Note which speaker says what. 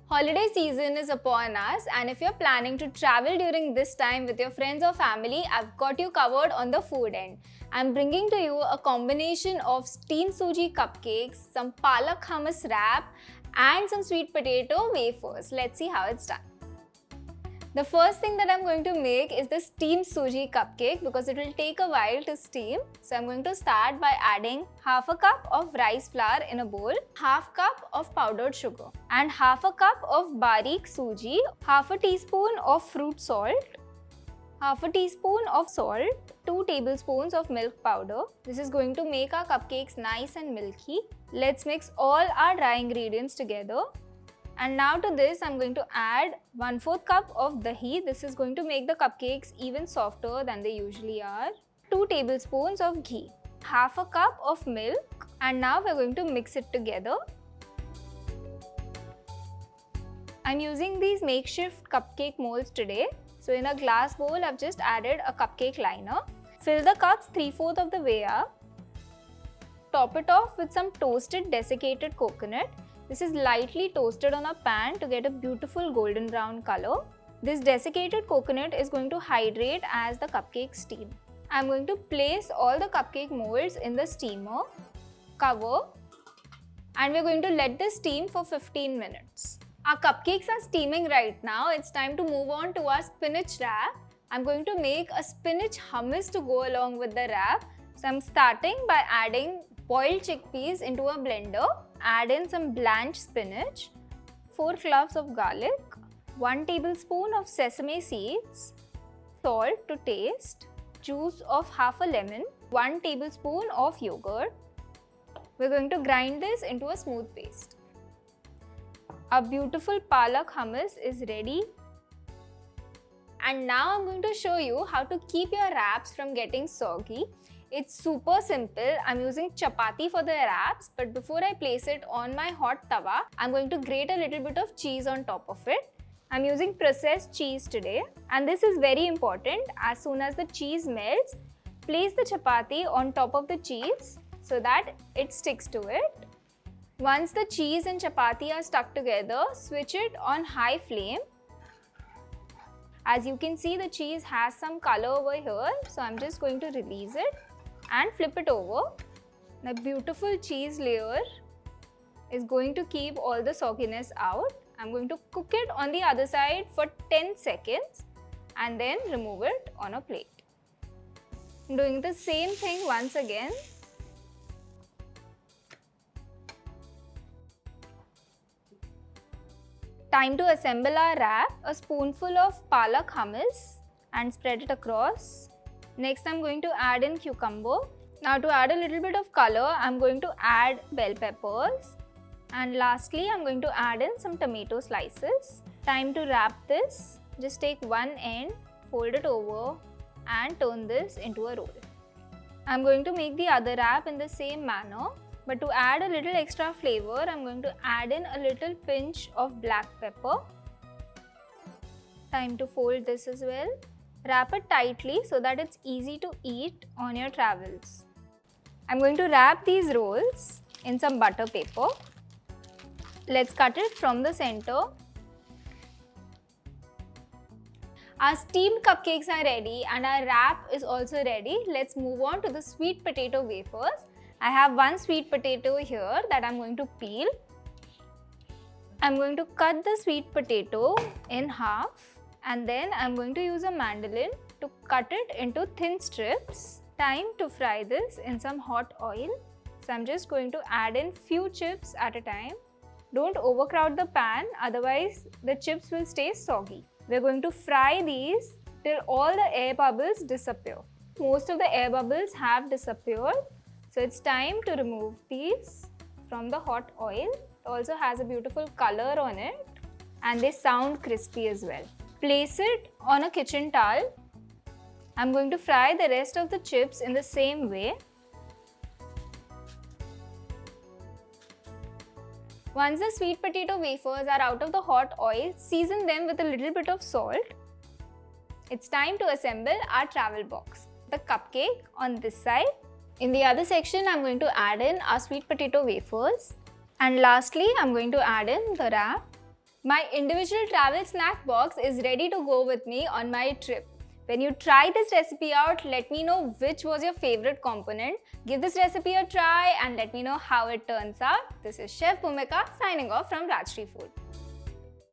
Speaker 1: Holiday season is upon us, and if you're planning to travel during this time with your friends or family, I've got you covered on the food end. I'm bringing to you a combination of steamed Suji Cupcakes, some Palak Hummus Wrap, and some sweet potato wafers. Let's see how it's done. The first thing that I'm going to make is the steamed Suji Cupcake because it will take a while to steam. So I'm going to start by adding half a cup of rice flour in a bowl, half cup of powdered sugar, and half a cup of barik suji, half a teaspoon of fruit salt, half a teaspoon of salt, 2 tablespoons of milk powder. This is going to make our cupcakes nice and milky. Let's mix all our dry ingredients together. And now to this, I'm going to add 1/4 cup of Ghee. This is going to make the cupcakes even softer than they usually are. 2 tablespoons of ghee, half a cup of milk, and now we're going to mix it together. I'm using these makeshift cupcake molds today. So in a glass bowl, I've just added a cupcake liner. Fill the cups 3/4 of the way up. Top it off with some toasted desiccated coconut. This is lightly toasted on a pan to get a beautiful golden brown color. This desiccated coconut is going to hydrate as the cupcakes steam. I'm going to place all the cupcake molds in the steamer, cover, and we're going to let this steam for 15 minutes. Our cupcakes are steaming right now. It's time to move on to our spinach wrap. I'm going to make a spinach hummus to go along with the wrap. So I'm starting by adding boiled chickpeas into a blender. Add in some blanched spinach, 4 cloves of garlic, 1 tablespoon of sesame seeds, salt to taste, juice of half a lemon, 1 tablespoon of yogurt. We're going to grind this into a smooth paste. Our beautiful Palak hummus is ready. And now I'm going to show you how to keep your wraps from getting soggy. It's super simple. I'm using chapati for the wraps, but before I place it on my hot tawa, I'm going to grate a little bit of cheese on top of it. I'm using processed cheese today, and this is very important. As soon as the cheese melts, place the chapati on top of the cheese so that it sticks to it. Once the cheese and chapati are stuck together, switch it on high flame. As you can see, the cheese has some color over here, so I'm just going to release it and flip it over. The beautiful cheese layer is going to keep all the sogginess out. I'm going to cook it on the other side for 10 seconds and then remove it on a plate. I'm doing the same thing once again. Time to assemble our wrap. A spoonful of Palak hummus and spread it across. Next, I'm going to add in cucumber. Now to add a little bit of color, I'm going to add bell peppers. And lastly, I'm going to add in some tomato slices. Time to wrap this. Just take one end, fold it over and turn this into a roll. I'm going to make the other wrap in the same manner. But to add a little extra flavor, I'm going to add in a little pinch of black pepper. Time to fold this as well. Wrap it tightly so that it's easy to eat on your travels. I'm going to wrap these rolls in some butter paper. Let's cut it from the center. Our steamed cupcakes are ready and our wrap is also ready. Let's move on to the sweet potato wafers. I have one sweet potato here that I'm going to peel. I'm going to cut the sweet potato in half. And then I'm going to use a mandolin to cut it into thin strips. Time to fry this in some hot oil. So I'm just going to add in few chips at a time. Don't overcrowd the pan, otherwise the chips will stay soggy. We're going to fry these till all the air bubbles disappear. Most of the air bubbles have disappeared. So it's time to remove these from the hot oil. It also has a beautiful color on it and they sound crispy as well. Place it on a kitchen towel. I'm going to fry the rest of the chips in the same way. Once the sweet potato wafers are out of the hot oil, season them with a little bit of salt. It's time to assemble our travel box. The cupcake on this side. In the other section, I'm going to add in our sweet potato wafers. And lastly, I'm going to add in the wrap. My individual travel snack box is ready to go with me on my trip. When you try this recipe out, let me know which was your favorite component. Give this recipe a try and let me know how it turns out. This is Chef Bhumika signing off from Rajshri Food.